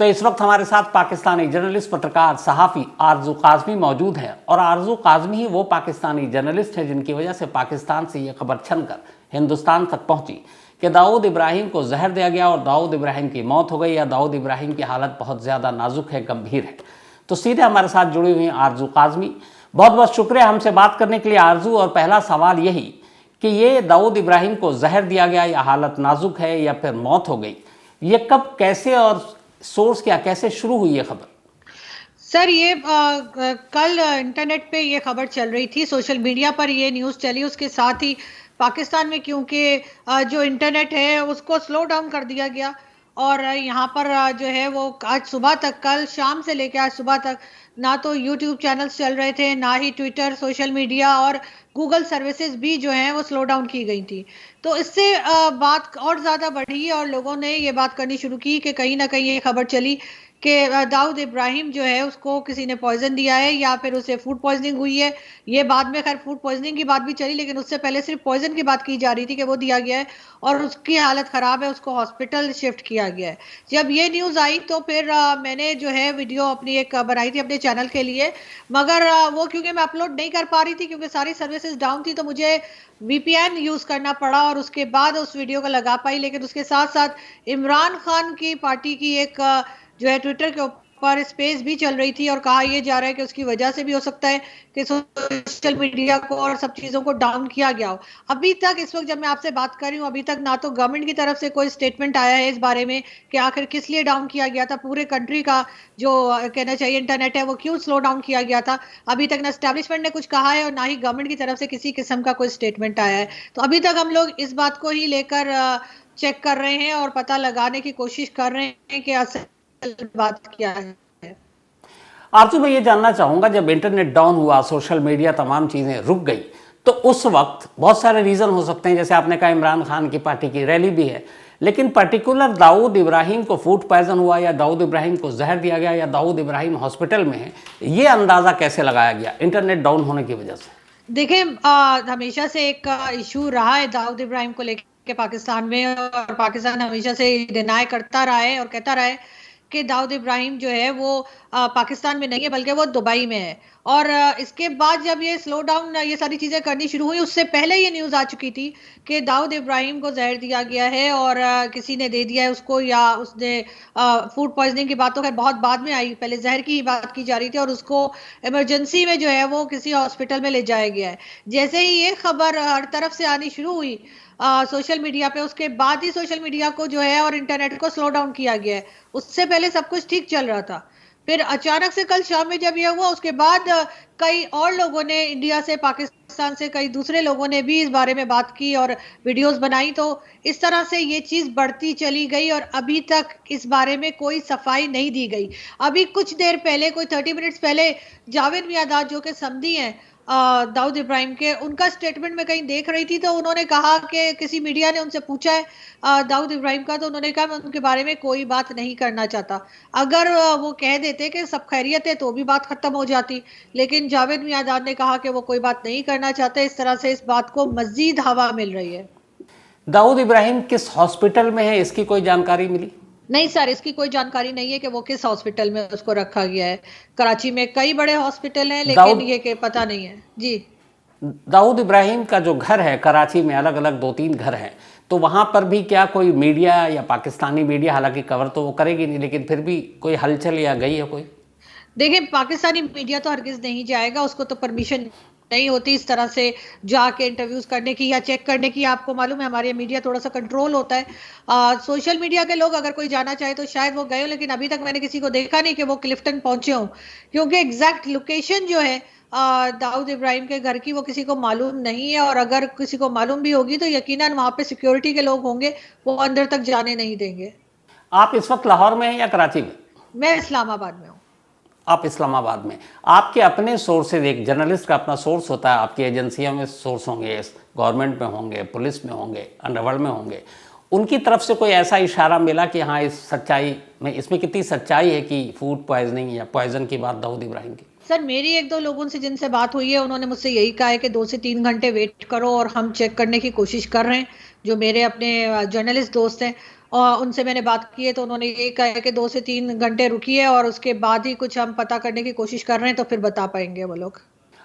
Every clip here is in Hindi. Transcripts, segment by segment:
तो इस वक्त हमारे साथ पाकिस्तानी जर्नलिस्ट पत्रकार सहाफ़ी आरजू काज़मी मौजूद हैं और आरजू काज़मी ही वो पाकिस्तानी जर्नलिस्ट है जिनकी वजह से पाकिस्तान से ये खबर छनकर हिंदुस्तान तक पहुंची कि दाऊद इब्राहिम को जहर दिया गया और दाऊद इब्राहिम की मौत हो गई या दाऊद इब्राहिम की हालत बहुत ज़्यादा नाजुक है, गंभीर है। तो सीधे हमारे साथ जुड़ी हुई हैं आरजू काज़मी। बहुत बहुत शुक्रिया हमसे बात करने के लिए आरजू। और पहला सवाल यही कि ये दाऊद इब्राहिम को जहर दिया गया या हालत नाजुक है या फिर मौत हो गई, ये कब, कैसे और सोर्स क्या, कैसे शुरू हुई ये खबर? सर ये कल इंटरनेट पे ये खबर चल रही थी, सोशल मीडिया पर ये न्यूज़ चली। उसके साथ ही पाकिस्तान में क्योंकि जो इंटरनेट है उसको स्लो डाउन कर दिया गया और यहाँ पर जो है वो आज सुबह तक, कल शाम से लेकर आज सुबह तक ना तो यूट्यूब चैनल्स चल रहे थे, ना ही ट्विटर, सोशल मीडिया और गूगल सर्विसेज भी जो हैं वो स्लो डाउन की गई थी। तो इससे बात और ज़्यादा बढ़ी और लोगों ने ये बात करनी शुरू की कि कहीं ना कहीं ये खबर चली कि दाऊद इब्राहिम जो है उसको किसी ने पॉइजन दिया है या फिर उसे फूड पॉइजनिंग हुई है। ये बाद में खैर फूड पॉइजनिंग की बात भी चली, लेकिन उससे पहले सिर्फ पॉइजन की बात की जा रही थी कि वो दिया गया है और उसकी हालत ख़राब है, उसको हॉस्पिटल शिफ्ट किया गया है। जब ये न्यूज़ आई तो फिर मैंने जो है वीडियो अपनी एक बनाई थी अपने चैनल के लिए, मगर वो क्योंकि मैं अपलोड नहीं कर पा रही थी क्योंकि सारी सर्विसेज डाउन थी, तो मुझे वीपीएन यूज़ करना पड़ा और उसके बाद उस वीडियो को लगा पाई। लेकिन उसके साथ साथ इमरान खान की पार्टी की एक जो है ट्विटर के ऊपर स्पेस भी चल रही थी और कहा यह जा रहा है कि उसकी वजह से भी हो सकता है कि सोशल मीडिया को और सब चीज़ों को डाउन किया गया हो। अभी तक इस वक्त जब मैं आपसे बात कर रही हूँ, अभी तक ना तो गवर्नमेंट की तरफ से कोई स्टेटमेंट आया है इस बारे में कि आखिर किस लिए डाउन किया गया था, पूरे कंट्री का जो कहना चाहिए इंटरनेट है वो क्यों स्लो डाउन किया गया था। अभी तक ना एस्टेब्लिशमेंट ने कुछ कहा है और ना ही गवर्नमेंट की तरफ से किसी किस्म का कोई स्टेटमेंट आया है। तो अभी तक हम लोग इस बात को ही लेकर चेक कर रहे हैं और पता लगाने की कोशिश कर रहे हैं कि असल बात क्या है। आरजू, मैं ये जानना चाहूँगा, जब इंटरनेट डाउन हुआ, सोशल मीडिया, तमाम चीज़ें रुक गई, तो उस वक्त बहुत सारे रीज़न हो सकते हैं, जैसे आपने कहा इमरान खान की पार्टी की रैली भी है, लेकिन पर्टिकुलर दाऊद इब्राहिम को फूड पॉइजन हुआ या दाऊद इब्राहिम को जहर दिया गया या दाऊद इब्राहिम हॉस्पिटल में है, ये अंदाज़ा कैसे लगाया गया इंटरनेट डाउन होने की वजह से? देखिए हमेशा से एक इशू रहा है दाऊद इब्राहिम को लेकर पाकिस्तान में, और पाकिस्तान हमेशा से डिनाई करता रहा है और कहता रहा है कि दाऊद इब्राहिम जो है वो पाकिस्तान में नहीं है बल्कि वो दुबई में है। और इसके बाद जब ये स्लो डाउन ये सारी चीज़ें करनी शुरू हुई, उससे पहले ये न्यूज़ आ चुकी थी कि दाऊद इब्राहिम को जहर दिया गया है और किसी ने दे दिया है उसको, या उसने फूड पॉइजनिंग की बात तो खैर बहुत बाद में आई, पहले जहर की ही बात की जा रही थी और उसको इमरजेंसी में जो है वो किसी हॉस्पिटल में ले जाया गया है। जैसे ही ये खबर हर तरफ से आनी शुरू हुई सोशल मीडिया पे, उसके बाद ही सोशल मीडिया को जो है और इंटरनेट को स्लो डाउन किया गया है। उससे पहले सब कुछ ठीक चल रहा था। फिर अचानक से कल शाम में जब यह हुआ, उसके बाद कई और लोगों ने, इंडिया से, पाकिस्तान से कई दूसरे लोगों ने भी इस बारे में बात की और वीडियोस बनाई। तो इस तरह से ये चीज़ बढ़ती चली गई और अभी तक इस बारे में कोई सफाई नहीं दी गई। अभी कुछ देर पहले, कोई 30 मिनट्स पहले, जावेद मियादाद जो कि समधी हैं दाऊद इब्राहिम के, उनका स्टेटमेंट में कहीं देख रही थी तो उन्होंने कहा कि किसी मीडिया ने उनसे पूछा है दाऊद इब्राहिम का, तो उन्होंने कहा मैं उनके बारे में कोई बात नहीं करना चाहता। अगर वो कह देते कि सब खैरियत है तो भी बात खत्म हो जाती, लेकिन जावेद मियादाद ने कहा कि वो कोई बात नहीं करना चाहते। इस तरह से इस बात को मजीद हवा मिल रही है। दाऊद इब्राहिम किस हॉस्पिटल में है, इसकी कोई जानकारी मिली? नहीं सर, इसकी कोई जानकारी नहीं है कि वो किस हॉस्पिटल में उसको रखा गया है। कराची में कई बड़े हॉस्पिटल हैं लेकिन दाऊद ये कि पता नहीं है जी। दाऊद इब्राहिम का जो घर है कराची में, अलग अलग 2-3 घर हैं, तो वहाँ पर भी क्या कोई मीडिया या पाकिस्तानी मीडिया, हालांकि कवर तो वो करेगी नहीं, लेकिन फिर भी कोई हलचल या गई है कोई? देखिए पाकिस्तानी मीडिया तो हरगिज नहीं जाएगा, उसको तो परमिशन नहीं होती इस तरह से जाके इंटरव्यूज करने की या चेक करने की। आपको मालूम है हमारे मीडिया थोड़ा सा कंट्रोल होता है। सोशल मीडिया के लोग अगर कोई जाना चाहे तो शायद वो गए हो, लेकिन अभी तक मैंने किसी को देखा नहीं कि वो क्लिफ्टन पहुंचे हों, क्योंकि एग्जैक्ट लोकेशन जो है दाऊद इब्राहिम के घर की वो किसी को मालूम नहीं है। और अगर किसी को मालूम भी होगी तो यकीनन वहां पे सिक्योरिटी के लोग होंगे, वो अंदर तक जाने नहीं देंगे। आप इस वक्त लाहौर में हैं या कराची में? मैं इस्लामाबाद में हूँ। आप इस्लामाबाद में। आपके अपने सोर्सेज, एक जर्नलिस्ट का अपना सोर्स होता है, आपकी एजेंसियों में सोर्स होंगे, गवर्नमेंट में होंगे, पुलिस में होंगे, अंडरवर्ल्ड में होंगे, उनकी तरफ से कोई ऐसा इशारा मिला कि हाँ इस सच्चाई में, इसमें कितनी सच्चाई है कि फूड पॉइजनिंग या पॉइजन की बात दाऊद इब्राहिम की? सर मेरी 1-2 लोगों से जिनसे बात हुई है उन्होंने मुझसे यही कहा है कि 2 से 3 घंटे वेट करो और हम चेक करने की कोशिश कर रहे हैं, जो मेरे अपने जर्नलिस्ट दोस्त हैं। और उनसे मैंने बात की है तो उन्होंने ये कहा है कि 2 से 3 घंटे रुकिए और उसके बाद ही कुछ हम पता करने की कोशिश कर रहे हैं, तो फिर बता पाएंगे वो लोग।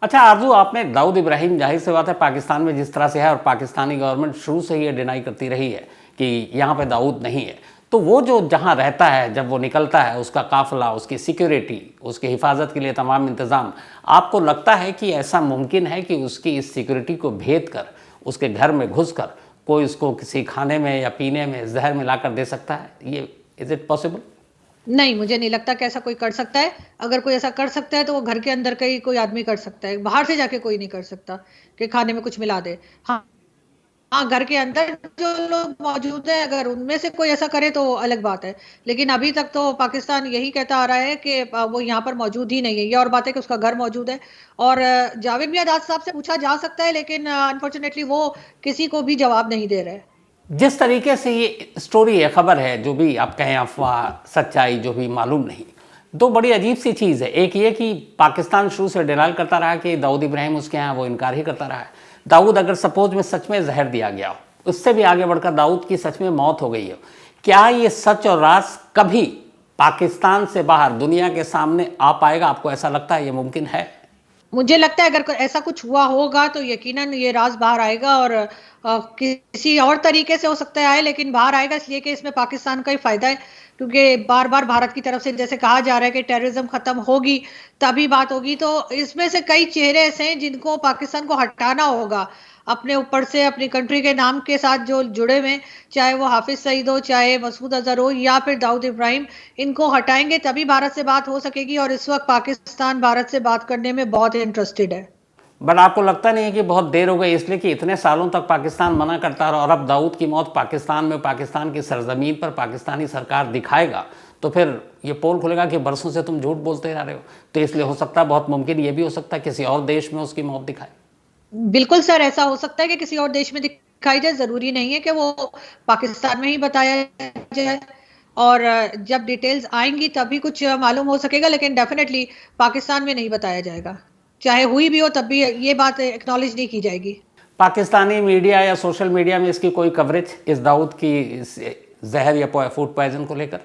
अच्छा आरजू, आपने दाऊद इब्राहिम, जाहिर सी बात है पाकिस्तान में जिस तरह से है और पाकिस्तानी गवर्नमेंट शुरू से ही ये डिनाई करती रही है कि यहाँ पे दाऊद नहीं है, तो वो जो जहाँ रहता है जब वो निकलता है, उसका काफिला, उसकी सिक्योरिटी, उसकी हिफाजत के लिए तमाम इंतज़ाम, आपको लगता है कि ऐसा मुमकिन है कि उसकी इस सिक्योरिटी को भेद कर उसके घर में घुस कर कोई उसको किसी खाने में या पीने में जहर मिलाकर दे सकता है? ये इज़ इट पॉसिबल? नहीं, मुझे नहीं लगता कि ऐसा कोई कर सकता है। अगर कोई ऐसा कर सकता है तो वो घर के अंदर का ही कोई आदमी कर सकता है, बाहर से जाके कोई नहीं कर सकता कि खाने में कुछ मिला दे। हाँ, हाँ, घर के अंदर जो लोग मौजूद हैं अगर उनमें से कोई ऐसा करे तो अलग बात है। लेकिन अभी तक तो पाकिस्तान यही कहता आ रहा है कि वो यहाँ पर मौजूद ही नहीं है। ये और बात है कि उसका घर मौजूद है और जावेद मियां साहब से पूछा जा सकता है, लेकिन अनफॉर्चुनेटली वो किसी को भी जवाब नहीं दे रहे। जिस तरीके से ये स्टोरी है, खबर है, जो भी आप कहें अफवाह सच्चाई जो भी मालूम नहीं, दो बड़ी अजीब सी चीज़ है। एक ये कि पाकिस्तान शुरू से डिनाल करता रहा कि दाऊद इब्राहिम उसके यहाँ, वो इनकार ही करता रहा है। दाऊद अगर सपोज में सच में जहर दिया गया हो, उससे भी आगे बढ़कर दाऊद की सच में मौत हो गई हो, क्या ये सच और राज कभी पाकिस्तान से बाहर दुनिया के सामने आ पाएगा? आपको ऐसा लगता है ये मुमकिन है? मुझे लगता है अगर ऐसा कुछ हुआ होगा तो यकीनन ये राज बाहर आएगा और किसी और तरीके से हो सकता है आए, लेकिन बाहर आएगा इसलिए कि इसमें पाकिस्तान का ही फायदा है। क्योंकि बार बार भारत की तरफ से जैसे कहा जा रहा है कि टेररिज्म खत्म होगी तभी बात होगी, तो इसमें से कई चेहरे ऐसे हैं जिनको पाकिस्तान को हटाना होगा अपने ऊपर से, अपनी कंट्री के नाम के साथ जो जुड़े हुए, चाहे वो हाफिज सईद हो, चाहे मसूद अजहर हो या फिर दाऊद इब्राहिम। इनको हटाएंगे तभी भारत से बात हो सकेगी और इस वक्त पाकिस्तान भारत से बात करने में बहुत इंटरेस्टेड है। बट आपको लगता नहीं है कि बहुत देर हो गई, इसलिए कि इतने सालों तक पाकिस्तान मना करता रहा और अब दाऊद की मौत पाकिस्तान में, पाकिस्तान की सरजमीन पर पाकिस्तानी सरकार दिखाएगा तो फिर ये पोल खुलेगा कि बरसों से तुम झूठ बोलते जा रहे हो? तो इसलिए हो सकता है, बहुत मुमकिन ये भी हो सकता है किसी और देश में उसकी मौत दिखाए। बिल्कुल सर, ऐसा हो सकता है कि किसी और देश में दिखाई जाए, जरूरी नहीं है कि वो पाकिस्तान में ही बताया जाए। और जब डिटेल्स आएंगी तभी कुछ मालूम हो सकेगा, लेकिन डेफिनेटली पाकिस्तान में नहीं बताया जाएगा। चाहे हुई भी हो तब भी ये बात एक्नॉलेज नहीं की जाएगी। पाकिस्तानी मीडिया या सोशल मीडिया में इसकी कोई कवरेज, इस दाऊद की इस जहर या फूड पॉइजन को लेकर?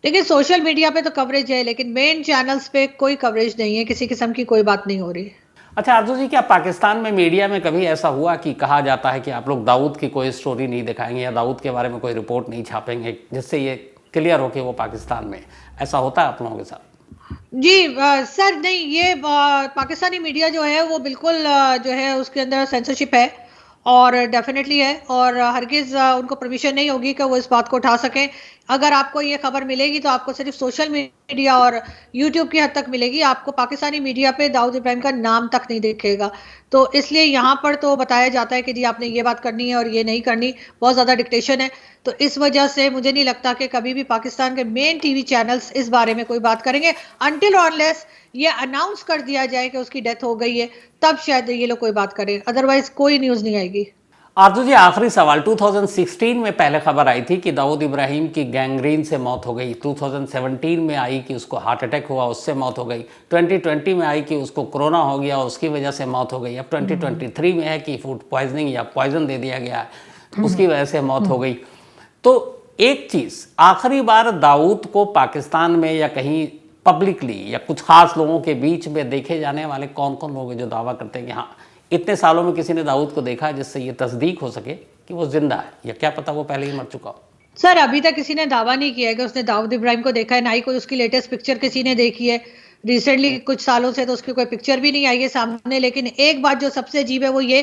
देखिए, सोशल मीडिया पे तो कवरेज है लेकिन मेन चैनल्स पे कोई कवरेज नहीं है, किसी किस्म की कोई बात नहीं हो रही। अच्छा आरजू जी, क्या पाकिस्तान में मीडिया में कभी ऐसा हुआ कि कहा जाता है कि आप लोग दाऊद की कोई स्टोरी नहीं दिखाएंगे या दाऊद के बारे में कोई रिपोर्ट नहीं छापेंगे, जिससे ये क्लियर हो कि वो पाकिस्तान में? ऐसा होता है आप लोगों के साथ? जी सर, नहीं, ये पाकिस्तानी मीडिया जो है वो बिल्कुल जो है उसके अंदर सेंसरशिप है और डेफिनेटली है, और हरगिज उनको परमिशन नहीं होगी कि वो इस बात को उठा सकें। अगर आपको ये खबर मिलेगी तो आपको सिर्फ सोशल मीडिया और यूट्यूब की हद तक मिलेगी, आपको पाकिस्तानी मीडिया पे दाऊद इब्राहिम का नाम तक नहीं दिखेगा। तो इसलिए यहाँ पर तो बताया जाता है कि जी आपने ये बात करनी है और ये नहीं करनी, बहुत ज़्यादा डिक्टेशन है। तो इस वजह से मुझे नहीं लगता कि कभी भी पाकिस्तान के मेन टीवी चैनल्स इस बारे में कोई बात करेंगे, अनटिल अनलेस ये अनाउंस कर दिया जाए कि उसकी डेथ हो गई है, तब शायद ये लोग कोई बात करें, अदरवाइज कोई न्यूज़ नहीं आएगी। आरजू जी, आखिरी सवाल। 2016 में पहले खबर आई थी कि दाऊद इब्राहिम की गैंग्रीन से मौत हो गई। 2017 में आई कि उसको हार्ट अटैक हुआ, उससे मौत हो गई। 2020 में आई कि उसको कोरोना हो गया, उसकी वजह से मौत हो गई। अब 2023 में है कि फूड पॉइजनिंग या पॉइजन दे दिया गया, उसकी वजह से मौत हो गई। तो एक चीज़, आखिरी बार दाऊद को पाकिस्तान में या कहीं पब्लिकली या कुछ खास लोगों के बीच में देखे जाने वाले कौन कौन लोग हैं जो दावा करते हैं कि हाँ इतने सालों में किसी ने दाऊद को देखा है, जिससे ये तस्दीक हो सके कि वो जिंदा है, या क्या पता वो पहले ही मर चुका हो? सर, अभी तक किसी ने दावा नहीं किया है कि उसने दाऊद इब्राहिम को देखा है, ना ही कोई उसकी लेटेस्ट पिक्चर किसी ने देखी है। रिसेंटली कुछ सालों से तो उसकी कोई पिक्चर भी नहीं आई है सामने। लेकिन एक बात जो सबसे अजीब है वो ये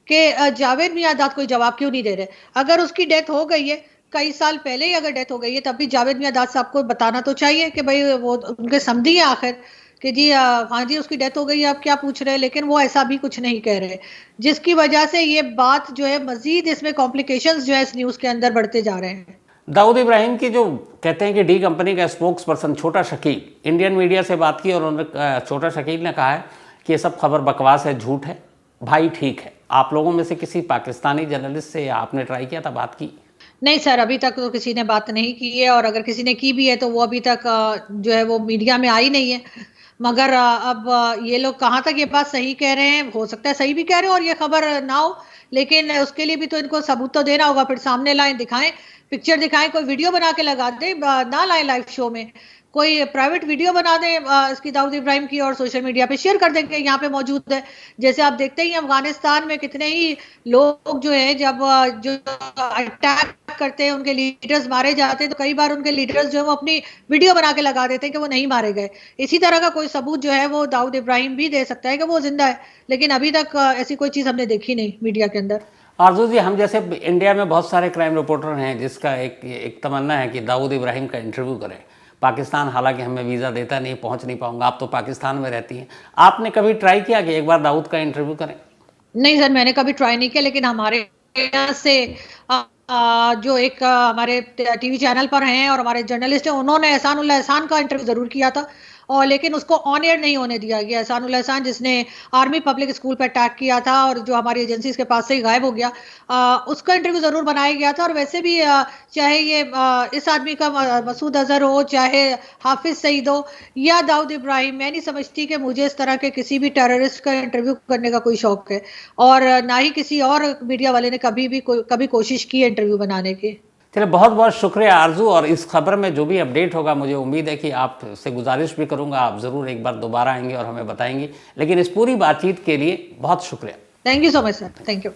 कि जावेद मियां कोई जवाब क्यों नहीं दे रहे। अगर उसकी डेथ हो गई है, कई साल पहले ही अगर डेथ हो गई है, तब भी जावेद मियां साहब को बताना तो चाहिए कि भाई वो उनके समधी है आखिर, कि जी हाँ जी उसकी डेथ हो गई है, आप क्या पूछ रहे हैं। लेकिन वो ऐसा भी कुछ नहीं कह रहे, जिसकी वजह से ये बात जो है मजीद इसमें कॉम्प्लिकेशंस जो है इस न्यूज़ के अंदर बढ़ते जा रहे हैं। दाऊद इब्राहिम की जो कहते हैं कि डी कंपनी का स्पोक्स पर्सन छोटा शकील इंडियन मीडिया से बात की और उन्होंने, छोटा शकील ने कहा है कि ये सब खबर बकवास है, झूठ है। भाई ठीक है, आप लोगों में से किसी पाकिस्तानी जर्नलिस्ट से आपने ट्राई किया था, बात की? नहीं सर, अभी तक तो किसी ने बात नहीं की है, और अगर किसी ने की भी है तो वो अभी तक जो है वो मीडिया में आई नहीं है। मगर अब ये लोग कहाँ तक ये बात सही कह रहे हैं, हो सकता है सही भी कह रहे हो और ये खबर ना हो, लेकिन उसके लिए भी तो इनको सबूत तो देना होगा, फिर सामने लाएं, दिखाएं पिक्चर दिखाएं, कोई वीडियो बना के लगा दे, ना लाए लाइव शो में, कोई प्राइवेट वीडियो बना दे इसकी दाऊद इब्राहिम की और सोशल मीडिया पे शेयर कर देंगे यहाँ पे मौजूद है। जैसे आप देखते ही अफगानिस्तान में कितने ही लोग जो है जब जो अटैक करते हैं, उनके लीडर्स मारे जाते हैं, तो कई बार उनके लीडर्स जो है वो अपनी वीडियो बना के लगा देते हैं कि वो नहीं मारे गए। इसी तरह का कोई सबूत जो है वो दाऊद इब्राहिम भी दे सकता है कि वो जिंदा है, लेकिन अभी तक ऐसी कोई चीज हमने देखी नहीं मीडिया के अंदर। आरजू जी, हम जैसे इंडिया में बहुत सारे क्राइम रिपोर्टर हैं जिसका एक तमन्ना है कि दाऊद इब्राहिम का इंटरव्यू करें। पाकिस्तान हालांकि हमें वीज़ा देता नहीं, पहुंच नहीं पाऊंगा। आप तो पाकिस्तान में रहती हैं, आपने कभी ट्राई किया कि एक बार दाऊद का इंटरव्यू करें? नहीं सर, मैंने कभी ट्राई नहीं किया, लेकिन हमारे यहाँ से जो एक हमारे टीवी चैनल पर हैं और हमारे जर्नलिस्ट हैं, उन्होंने एहसानुल्लाह एहसान का इंटरव्यू जरूर किया था, और लेकिन उसको ऑन एयर नहीं होने दिया गया। एहसानुल्लाह एहसान जिसने आर्मी पब्लिक स्कूल पर अटैक किया था और जो हमारी एजेंसी के पास से ही गायब हो गया, उसका इंटरव्यू जरूर बनाया गया था। और वैसे भी चाहे ये इस आदमी का मसूद अजहर हो, चाहे हाफिज सईद हो या दाऊद इब्राहिम, मैं नहीं समझती कि मुझे इस तरह के किसी भी टेररिस्ट का इंटरव्यू करने का कोई शौक है, और ना ही किसी और मीडिया वाले ने कभी कोशिश की है इंटरव्यू बनाने की। चलिए, बहुत बहुत शुक्रिया आरजू। और इस खबर में जो भी अपडेट होगा, मुझे उम्मीद है कि आपसे गुजारिश भी करूंगा, आप ज़रूर एक बार दोबारा आएंगे और हमें बताएंगे। लेकिन इस पूरी बातचीत के लिए बहुत शुक्रिया। Thank you so much sir, thank you.